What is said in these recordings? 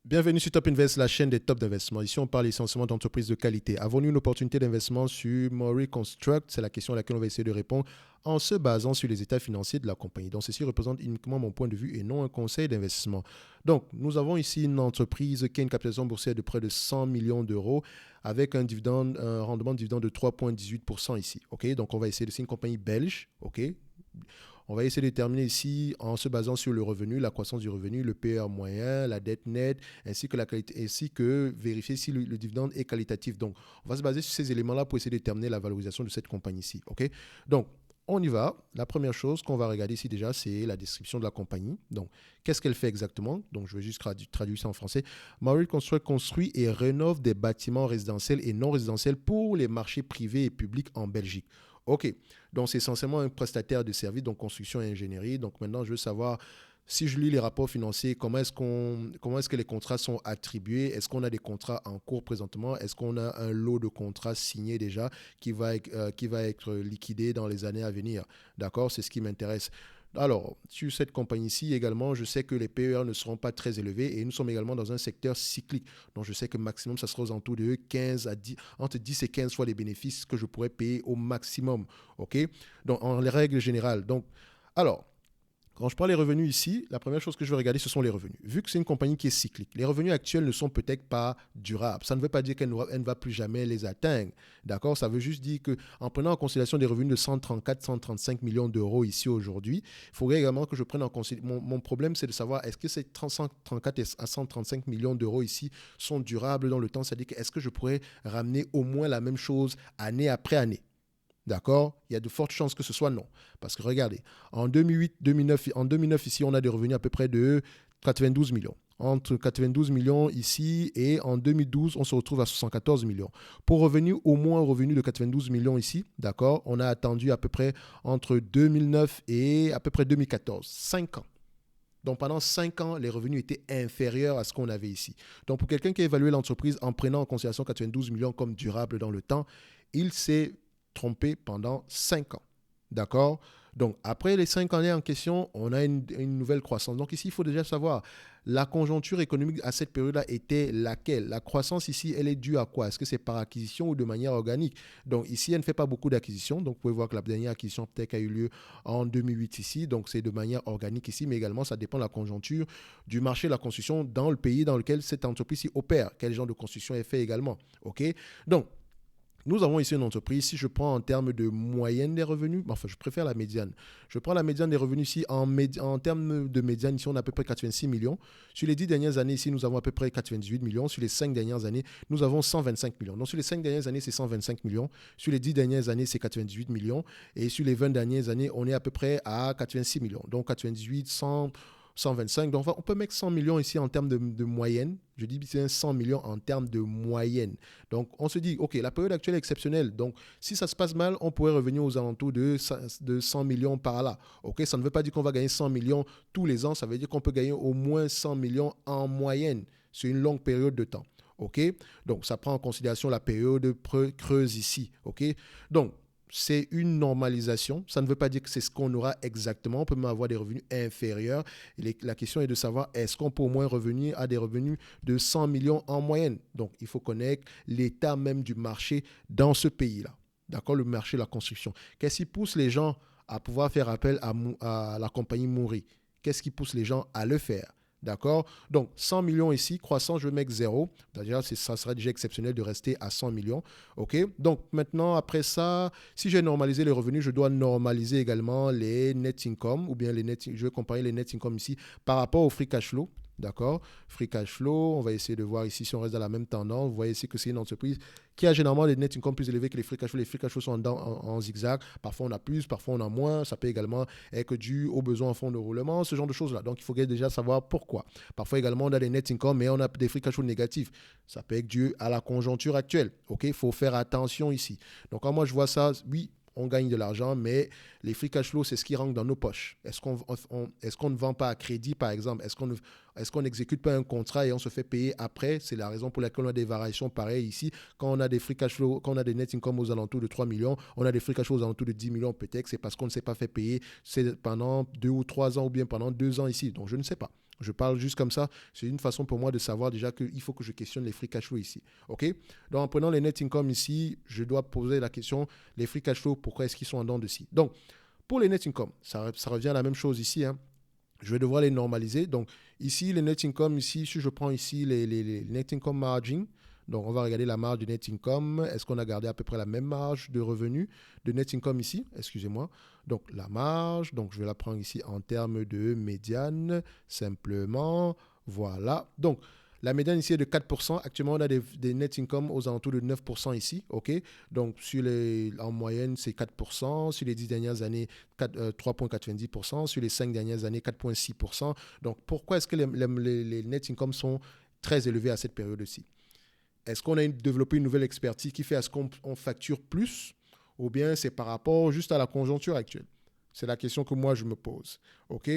Bienvenue sur Top Invest, la chaîne des top d'investissement. Ici, on parle essentiellement d'entreprises de qualité. Avons-nous une opportunité d'investissement sur Maury Construct? C'est la question à laquelle on va essayer de répondre en se basant sur les états financiers de la compagnie. Donc, ceci représente uniquement mon point de vue et non un conseil d'investissement. Donc, nous avons ici une entreprise qui a une capitalisation boursière de près de 100 millions d'euros avec un rendement de dividende de 3,18% ici. Okay? Donc, on va essayer de... C'est une compagnie belge. Okay? On va essayer de terminer ici en se basant sur le revenu, la croissance du revenu, le PER moyen, la dette nette, ainsi que la qualité, ainsi que vérifier si le dividende est qualitatif. Donc, on va se baser sur ces éléments-là pour essayer de déterminer la valorisation de cette compagnie-ci. Okay? Donc, on y va. La première chose qu'on va regarder ici déjà, c'est la description de la compagnie. Donc, qu'est-ce qu'elle fait exactement? Donc, je vais juste traduire ça en français. Maury Construct construit et rénove des bâtiments résidentiels et non résidentiels pour les marchés privés et publics en Belgique. OK. Donc, c'est essentiellement un prestataire de services, donc construction et ingénierie. Donc, maintenant, je veux savoir, si je lis les rapports financiers, comment est-ce que les contrats sont attribués? Est-ce qu'on a des contrats en cours présentement? Est-ce qu'on a un lot de contrats signés déjà qui va être liquidé dans les années à venir? D'accord? C'est ce qui m'intéresse. Alors, sur cette compagnie-ci également, je sais que les PER ne seront pas très élevés et nous sommes également dans un secteur cyclique. Donc, je sais que maximum, ça sera aux alentours de 15 à 10, entre 10 et 15 fois les bénéfices que je pourrais payer au maximum. OK? Donc, en règle générale. Donc, alors, quand je parle des revenus ici, la première chose que je vais regarder, ce sont les revenus. Vu que c'est une compagnie qui est cyclique, les revenus actuels ne sont peut-être pas durables. Ça ne veut pas dire qu'elle ne va plus jamais les atteindre. D'accord? Ça veut juste dire qu'en prenant en considération des revenus de 134, 135 millions d'euros ici aujourd'hui, il faudrait également que je prenne en considération... Mon problème, c'est de savoir est-ce que ces 134 à 135 millions d'euros ici sont durables dans le temps? C'est-à-dire est-ce que je pourrais ramener au moins la même chose année après année? D'accord? Il y a de fortes chances que ce soit non. Parce que regardez, en 2009 ici, on a des revenus à peu près de 92 millions. Entre 92 millions ici et en 2012, on se retrouve à 74 millions. Pour revenir au moins au revenu de 92 millions ici, d'accord, on a attendu à peu près entre 2009 et à peu près 2014, 5 ans. Donc, pendant 5 ans, les revenus étaient inférieurs à ce qu'on avait ici. Donc, pour quelqu'un qui a évalué l'entreprise en prenant en considération 92 millions comme durable dans le temps, il s'est trompé pendant 5 ans. D'accord? Donc, après les 5 années en question, on a une nouvelle croissance. Donc, ici, il faut déjà savoir, la conjoncture économique à cette période-là était laquelle? La croissance ici, elle est due à quoi? Est-ce que c'est par acquisition ou de manière organique? Donc, ici, elle ne fait pas beaucoup d'acquisitions. Donc, vous pouvez voir que la dernière acquisition peut-être a eu lieu en 2008 ici. Donc, c'est de manière organique ici, mais également, ça dépend de la conjoncture du marché de la construction dans le pays dans lequel cette entreprise opère. Quel genre de construction elle fait également? OK? Donc, nous avons ici une entreprise, si je prends en termes de moyenne des revenus, enfin je préfère la médiane. Je prends la médiane des revenus ici, en termes de médiane, ici on a à peu près 86 millions. Sur les 10 dernières années, ici nous avons à peu près 98 millions. Sur les 5 dernières années, nous avons 125 millions. Donc sur les 5 dernières années, c'est 125 millions. Sur les 10 dernières années, c'est 98 millions. Et sur les 20 dernières années, on est à peu près à 86 millions. Donc 98, 100... 125. Donc, on peut mettre 100 millions ici en termes de moyenne. Je dis bien 100 millions en termes de moyenne. Donc, on se dit, OK, la période actuelle est exceptionnelle. Donc, si ça se passe mal, on pourrait revenir aux alentours de 100 millions par là. OK, ça ne veut pas dire qu'on va gagner 100 millions tous les ans. Ça veut dire qu'on peut gagner au moins 100 millions en moyenne sur une longue période de temps. OK, donc ça prend en considération la période creuse ici. OK, donc c'est une normalisation. Ça ne veut pas dire que c'est ce qu'on aura exactement. On peut même avoir des revenus inférieurs. La question est de savoir est-ce qu'on peut au moins revenir à des revenus de 100 millions en moyenne. Donc, il faut connaître l'état même du marché dans ce pays-là. D'accord? Le marché de la construction. Qu'est-ce qui pousse les gens à pouvoir faire appel à la compagnie Maury? Qu'est-ce qui pousse les gens à le faire? D'accord? Donc, 100 millions ici, croissance, je vais mettre 0. D'ailleurs, ça serait déjà exceptionnel de rester à 100 millions. OK? Donc, maintenant, après ça, si j'ai normalisé les revenus, je dois normaliser également les net income ou bien je vais comparer les net income ici par rapport au free cash flow. D'accord? Free cash flow, on va essayer de voir ici si on reste dans la même tendance. Vous voyez ici que c'est une entreprise qui a généralement des net income plus élevés que les free cash flow. Les free cash flow sont en zigzag. Parfois, on a plus, parfois, on a moins. Ça peut également être dû aux besoins en fonds de roulement, ce genre de choses-là. Donc, il faut déjà savoir pourquoi. Parfois, également, on a des net income, mais on a des free cash flow négatifs. Ça peut être dû à la conjoncture actuelle. OK? Il faut faire attention ici. Donc, quand moi, je vois ça, oui, on gagne de l'argent, mais les free cash flow, c'est ce qui rentre dans nos poches. Est-ce qu'on ne vend pas à crédit, par exemple? Est-ce qu'on n'exécute pas un contrat et on se fait payer après? C'est la raison pour laquelle on a des variations pareilles ici. Quand on a des free cash flow, quand on a des net income aux alentours de 3 millions, on a des free cash flow aux alentours de 10 millions peut-être. C'est parce qu'on ne s'est pas fait payer pendant 2 ou 3 ans ou bien pendant 2 ans ici. Donc, je ne sais pas. Je parle juste comme ça. C'est une façon pour moi de savoir déjà qu'il faut que je questionne les free cash flow ici. OK? Donc, en prenant les net income ici, je dois poser la question, les free cash flow, pourquoi est-ce qu'ils sont en dents de scie? Donc, pour les net income, ça revient à la même chose ici, hein. Je vais devoir les normaliser. Donc, ici, les net income, ici, si je prends ici les net income margin, donc on va regarder la marge de net income. Est-ce qu'on a gardé à peu près la même marge de revenu de net income ici? Excusez-moi. Donc, la marge, donc je vais la prendre ici en termes de médiane, simplement. Voilà. Donc, la médiane ici est de 4%. Actuellement, on a des net income aux alentours de 9% ici. OK? Donc, en moyenne, c'est 4%. Sur les 10 dernières années, 3,90%. Sur les 5 dernières années, 4,6%. Donc, pourquoi est-ce que les net income sont très élevés à cette période-ci? Est-ce qu'on a développé une nouvelle expertise qui fait à ce qu'on facture plus, ou bien c'est par rapport juste à la conjoncture actuelle? C'est la question que moi je me pose. OK?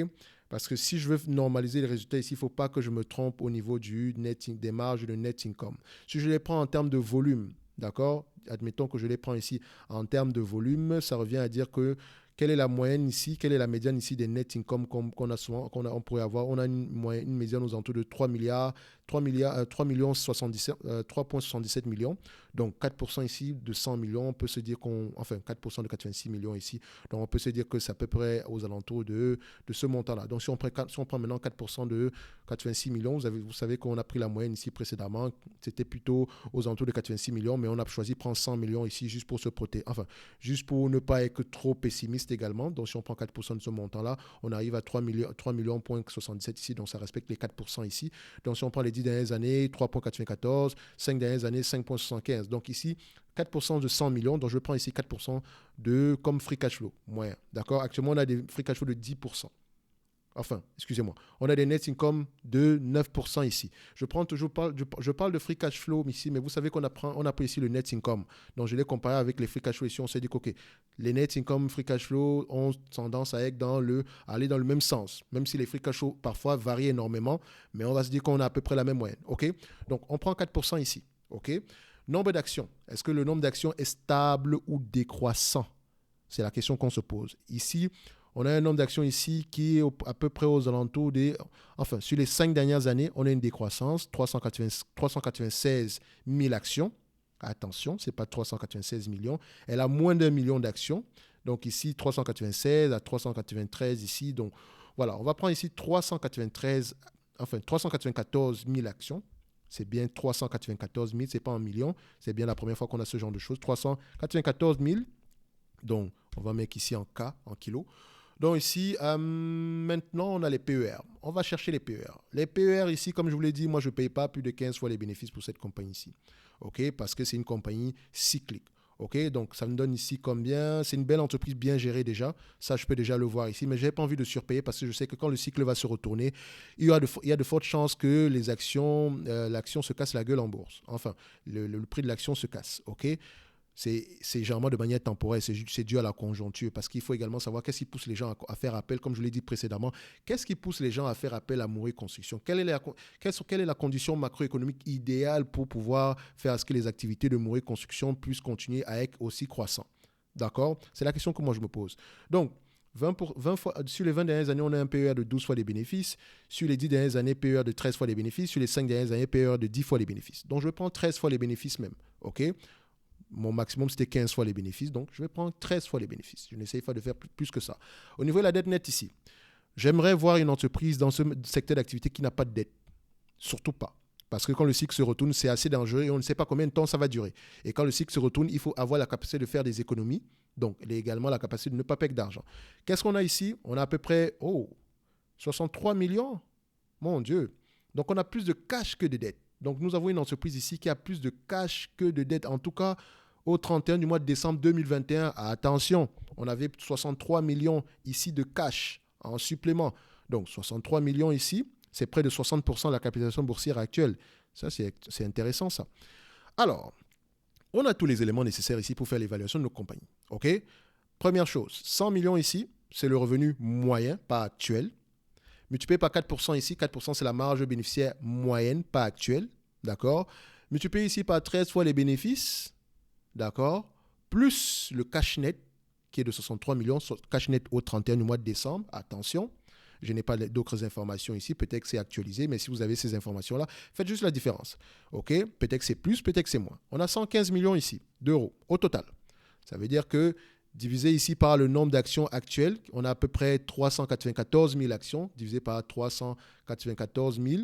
Parce que si je veux normaliser les résultats ici, il ne faut pas que je me trompe au niveau des marges de net income. Si je les prends en termes de volume, d'accord? Admettons que je les prends ici en termes de volume, ça revient à dire que quelle est la moyenne ici, quelle est la médiane ici des net income qu'on a souvent, on pourrait avoir. On a une médiane aux alentours de 3 milliards, 3,77 millions. Donc 4% ici de 100 millions, on peut se dire enfin 4% de 86 millions ici. Donc on peut se dire que c'est à peu près aux alentours de ce montant-là. Donc si on prend maintenant 4% de 86 millions, vous savez qu'on a pris la moyenne ici précédemment, c'était plutôt aux alentours de 86 millions, mais on a choisi de prendre 100 millions ici juste pour se protéger, enfin juste pour ne pas être trop pessimiste également. Donc si on prend 4% de ce montant-là, on arrive à 3 millions, 77 ici, donc ça respecte les 4% ici. Donc si on prend les 10 dernières années, 3,94, 5 dernières années, 5,75. Donc ici, 4% de 100 millions, donc je prends ici 4% comme free cash flow moyen. D'accord? Actuellement, on a des free cash flow de 10%. Enfin, excusez-moi, on a des net income de 9% ici. Je parle de free cash flow ici, mais vous savez qu'on a pris ici le net income. Donc, je l'ai comparé avec les free cash flow ici. On s'est dit que les net income, free cash flow ont tendance à aller dans le même sens, même si les free cash flow parfois varient énormément, mais on va se dire qu'on a à peu près la même moyenne. OK? Donc, on prend 4% ici. OK? Nombre d'actions. Est-ce que le nombre d'actions est stable ou décroissant? C'est la question qu'on se pose. Ici, on a un nombre d'actions ici qui est à peu près aux alentours Enfin, sur les 5 dernières années, on a une décroissance, 396 000 actions. Attention, ce n'est pas 396 millions. Elle a moins d'1 million d'actions. Donc ici, 396 à 393 ici. Donc voilà, on va prendre ici 394 000 actions. C'est bien 394 000, ce n'est pas un million. C'est bien la première fois qu'on a ce genre de choses. 394 000. Donc, on va mettre ici en K, en kilos. Donc ici, maintenant, on a les PER. On va chercher les PER. Les PER ici, comme je vous l'ai dit, moi, je ne paye pas plus de 15 fois les bénéfices pour cette compagnie ici. OK? Parce que c'est une compagnie cyclique. OK? Donc, ça me donne ici combien? C'est une belle entreprise bien gérée déjà. Ça, je peux déjà le voir ici. Mais je n'ai pas envie de surpayer parce que je sais que quand le cycle va se retourner, il y a de fortes chances que l'action se casse la gueule en bourse. Enfin, le prix de l'action se casse. OK? C'est généralement de manière temporaire, c'est dû à la conjoncture, parce qu'il faut également savoir qu'est-ce qui pousse les gens à faire appel, comme je l'ai dit précédemment, qu'est-ce qui pousse les gens à faire appel à Mouret Construction? Quelle est la condition macroéconomique idéale pour pouvoir faire à ce que les activités de Mouret Construction puissent continuer à être aussi croissantes? D'accord? C'est la question que moi je me pose. Donc, 20 fois, sur les 20 dernières années, on a un PER de 12 fois les bénéfices. Sur les 10 dernières années, PER de 13 fois les bénéfices. Sur les 5 dernières années, PER de 10 fois les bénéfices. Donc, je prends 13 fois les bénéfices même. OK? Mon maximum, c'était 15 fois les bénéfices. Donc, je vais prendre 13 fois les bénéfices. Je n'essaye pas de faire plus que ça. Au niveau de la dette nette ici, j'aimerais voir une entreprise dans ce secteur d'activité qui n'a pas de dette. Surtout pas. Parce que quand le cycle se retourne, c'est assez dangereux et on ne sait pas combien de temps ça va durer. Et quand le cycle se retourne, il faut avoir la capacité de faire des économies. Donc, également la capacité de ne pas perdre d'argent. Qu'est-ce qu'on a ici? On a à peu près 63 millions. Mon Dieu. Donc, on a plus de cash que de dettes. Donc, nous avons une entreprise ici qui a plus de cash que de dettes. En tout cas, au 31 du mois de décembre 2021, attention, on avait 63 millions ici de cash en supplément. Donc, 63 millions ici, c'est près de 60% de la capitalisation boursière actuelle. Ça, c'est intéressant, ça. Alors, on a tous les éléments nécessaires ici pour faire l'évaluation de nos compagnies. OK? Première chose, 100 millions ici, c'est le revenu moyen, pas actuel. Multiplié par 4% ici. 4%, c'est la marge bénéficiaire moyenne, pas actuelle. D'accord? Multiplié ici par 13 fois les bénéfices. D'accord? Plus le cash net, qui est de 63 millions, cash net au 31 du mois de décembre. Attention, je n'ai pas d'autres informations ici. Peut-être que c'est actualisé, mais si vous avez ces informations-là, faites juste la différence. OK? Peut-être que c'est plus, peut-être que c'est moins. On a 115 millions ici d'euros au total. Ça veut dire que divisé ici par le nombre d'actions actuelles, on a à peu près 394 000 actions, divisé par 394 000.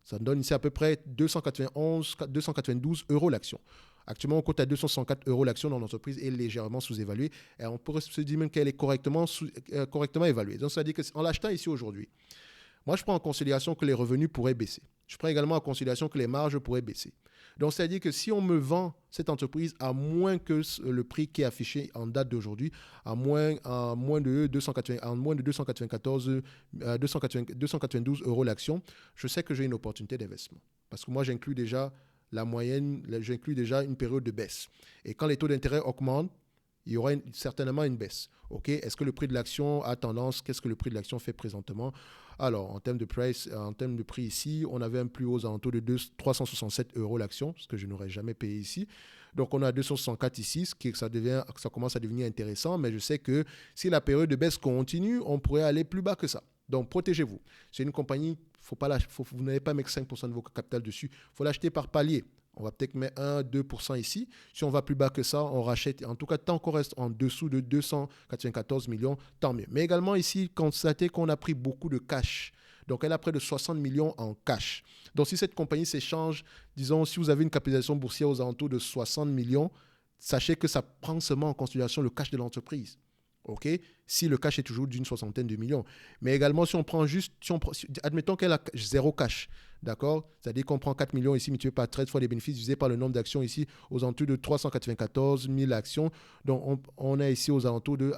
Ça donne ici à peu près 292 euros l'action. Actuellement, on cote à 264 euros l'action dans l'entreprise est légèrement sous-évaluée. Et on pourrait se dire même qu'elle est correctement évaluée. Donc, ça veut dire qu'en l'achetant ici aujourd'hui, moi, je prends en considération que les revenus pourraient baisser. Je prends également en considération que les marges pourraient baisser. Donc, c'est-à-dire que si on me vend cette entreprise à moins que le prix qui est affiché en date d'aujourd'hui, à moins de 292 euros l'action, je sais que j'ai une opportunité d'investissement. Parce que moi, j'inclus déjà la moyenne, j'inclus déjà une période de baisse. Et quand les taux d'intérêt augmentent, il y aura certainement une baisse. OK? Est-ce que le prix de l'action a tendance? Qu'est-ce que le prix de l'action fait présentement? Alors, en termes de prix ici, on avait un plus haut aux alentours de 367 euros l'action, ce que je n'aurais jamais payé ici. Donc, on a 264 ici, ça commence à devenir intéressant, mais je sais que si la période de baisse continue, on pourrait aller plus bas que ça. Donc, protégez-vous. C'est une compagnie, vous n'allez pas mettre 5% de votre capital dessus. Il faut l'acheter par palier. On va peut-être mettre 1-2% ici. Si on va plus bas que ça, on rachète. En tout cas, tant qu'on reste en dessous de 294 millions, tant mieux. Mais également ici, constatez qu'on a pris beaucoup de cash. Donc, elle a près de 60 millions en cash. Donc, si cette compagnie s'échange, disons, si vous avez une capitalisation boursière aux alentours de 60 millions, sachez que ça prend seulement en considération le cash de l'entreprise. OK? Si le cash est toujours d'une soixantaine de millions. Mais également, si on prend juste, admettons qu'elle a zéro cash, d'accord? C'est-à-dire qu'on prend 4 millions ici, multiplié par 13 fois les bénéfices, divisé par le nombre d'actions ici, aux alentours de 394 000 actions. Donc, on est ici aux alentours de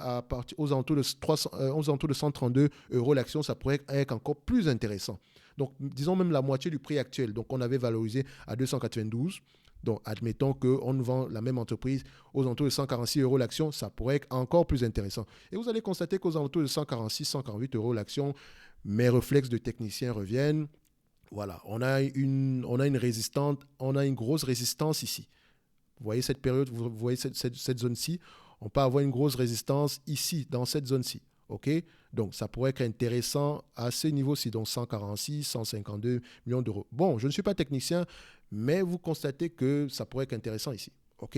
132 euros l'action. Ça pourrait être encore plus intéressant. Donc, disons même la moitié du prix actuel. Donc, on avait valorisé à 292. Donc, admettons qu'on nous vend la même entreprise aux alentours de 146 euros l'action, ça pourrait être encore plus intéressant. Et vous allez constater qu'aux alentours de 146, 148 euros l'action, mes réflexes de technicien reviennent. Voilà, on a une grosse résistance ici. Vous voyez cette période, vous voyez cette zone-ci, on peut avoir une grosse résistance ici, dans cette zone-ci. OK? Donc, ça pourrait être intéressant à ce niveau-ci, donc 146, 152 millions d'euros. Bon, je ne suis pas technicien, mais vous constatez que ça pourrait être intéressant ici. OK?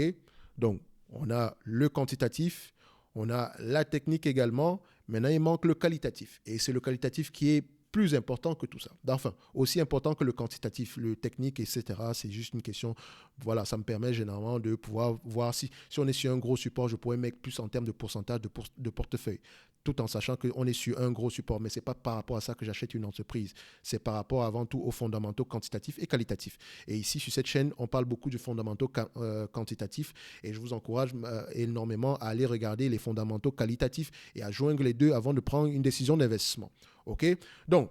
Donc, on a le quantitatif, on a la technique également. Maintenant, il manque le qualitatif. Et c'est le qualitatif qui est plus important que tout ça. Enfin, aussi important que le quantitatif, le technique, etc. C'est juste une question, voilà, ça me permet généralement de pouvoir voir si on est sur un gros support, je pourrais mettre plus en termes de pourcentage de portefeuille, tout en sachant qu'on est sur un gros support. Mais ce n'est pas par rapport à ça que j'achète une entreprise. C'est par rapport avant tout aux fondamentaux quantitatifs et qualitatifs. Et ici, sur cette chaîne, on parle beaucoup de fondamentaux quantitatifs et je vous encourage énormément à aller regarder les fondamentaux qualitatifs et à joindre les deux avant de prendre une décision d'investissement. OK? Donc,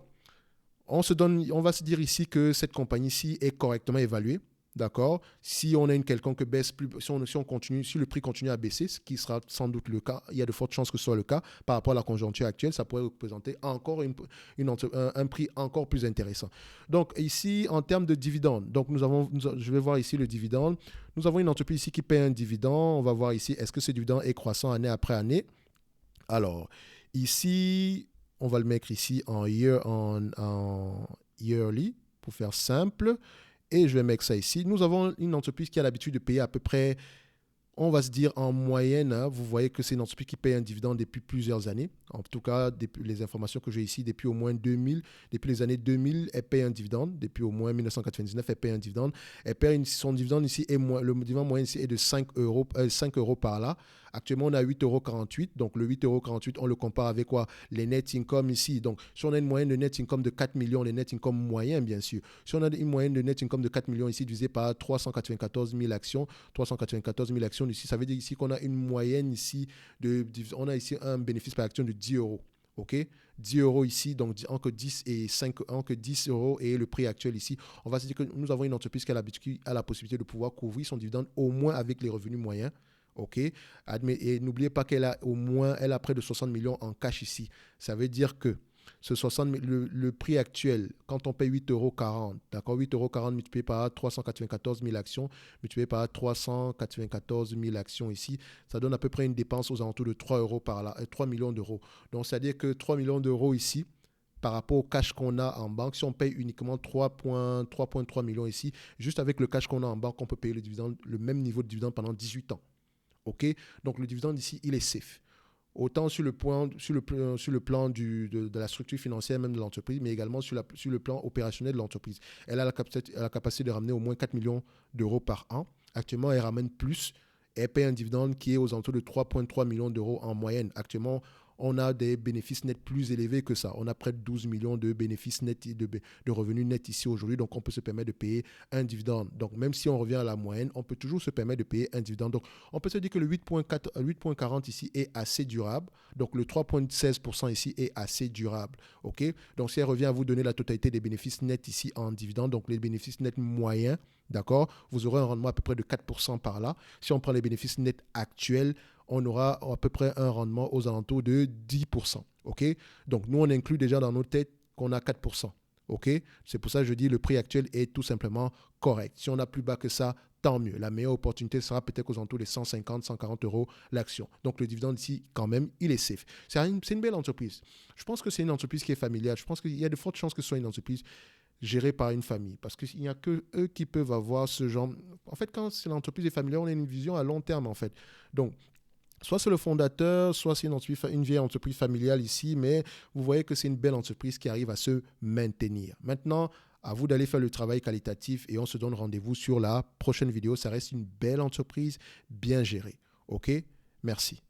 on va se dire ici que cette compagnie-ci est correctement évaluée. D'accord? Si on a une quelconque baisse, si on continue, si le prix continue à baisser, ce qui sera sans doute le cas, il y a de fortes chances que ce soit le cas par rapport à la conjoncture actuelle, ça pourrait représenter encore un prix encore plus intéressant. Donc ici, en termes de dividendes, donc je vais voir ici le dividende. Nous avons une entreprise ici qui paie un dividende. On va voir ici, est-ce que ce dividende est croissant année après année? Alors, ici, on va le mettre ici en yearly, pour faire simple. Et je vais mettre ça ici. Nous avons une entreprise qui a l'habitude de payer à peu près, on va se dire en moyenne, vous voyez que c'est une entreprise qui paye un dividende depuis plusieurs années. En tout cas, depuis les informations que j'ai ici, depuis au moins 2000, depuis les années 2000, elle paye un dividende. Depuis au moins 1999, elle paye un dividende. Son dividende ici, le dividende moyen ici est de 5 euros par là. Actuellement, on a 8,48 €. Donc, le 8,48 €, on le compare avec quoi? Les net income ici. Donc, si on a une moyenne de net income de 4 millions, les net income moyens, bien sûr. Si on a une moyenne de net income de 4 millions ici, divisé par 394 000 actions, 394 000 actions ici, ça veut dire ici qu'on a une moyenne ici on a ici un bénéfice par action de 10 euros. OK? 10 euros ici, donc entre 10 et 5, entre 10 euros et le prix actuel ici. On va se dire que nous avons une entreprise qui a la possibilité de pouvoir couvrir son dividende au moins avec les revenus moyens. OK? Et n'oubliez pas qu'elle a près de 60 millions en cash ici. Ça veut dire que ce 60 000, le prix actuel, quand on paye 8,40 €, d'accord, 8,40 € multiplié par 394 000 actions, multiplié par 394 000 actions ici, ça donne à peu près une dépense aux alentours de 3 € par là, 3 millions d'euros. Donc, c'est-à-dire que 3 millions d'euros ici, par rapport au cash qu'on a en banque, si on paye uniquement 3,3 millions ici, juste avec le cash qu'on a en banque, on peut payer le dividende, le même niveau de dividende pendant 18 ans. OK? Donc, le dividende ici, il est safe. Autant sur le plan de la structure financière même de l'entreprise, mais également sur le plan opérationnel de l'entreprise. Elle a la capacité de ramener au moins 4 millions d'euros par an. Actuellement, elle ramène plus. Elle paye un dividende qui est aux alentours de 3,3 millions d'euros en moyenne. Actuellement, on a des bénéfices nets plus élevés que ça. On a près de 12 millions de bénéfices nets, de revenus nets ici aujourd'hui. Donc, on peut se permettre de payer un dividende. Donc, même si on revient à la moyenne, on peut toujours se permettre de payer un dividende. Donc, on peut se dire que le 8,40 ici est assez durable. Donc, le 3,16% ici est assez durable. OK? Donc, si elle revient à vous donner la totalité des bénéfices nets ici en dividende, donc les bénéfices nets moyens, d'accord, vous aurez un rendement à peu près de 4% par là. Si on prend les bénéfices nets actuels, on aura à peu près un rendement aux alentours de 10%. OK? Donc, nous, on inclut déjà dans nos têtes qu'on a 4%. OK? C'est pour ça que je dis que le prix actuel est tout simplement correct. Si on a plus bas que ça, tant mieux. La meilleure opportunité sera peut-être aux alentours des 150, 140 € l'action. Donc, le dividende ici, quand même, il est safe. C'est une belle entreprise. Je pense que c'est une entreprise qui est familiale. Je pense qu'il y a de fortes chances que ce soit une entreprise gérée par une famille. Parce qu'il n'y a que eux qui peuvent avoir ce genre... En fait, quand l'entreprise est familiale, on a une vision à long terme, en fait. Donc, soit c'est le fondateur, soit c'est une vieille entreprise familiale ici, mais vous voyez que c'est une belle entreprise qui arrive à se maintenir. Maintenant, à vous d'aller faire le travail qualitatif et on se donne rendez-vous sur la prochaine vidéo. Ça reste une belle entreprise, bien gérée. OK? Merci.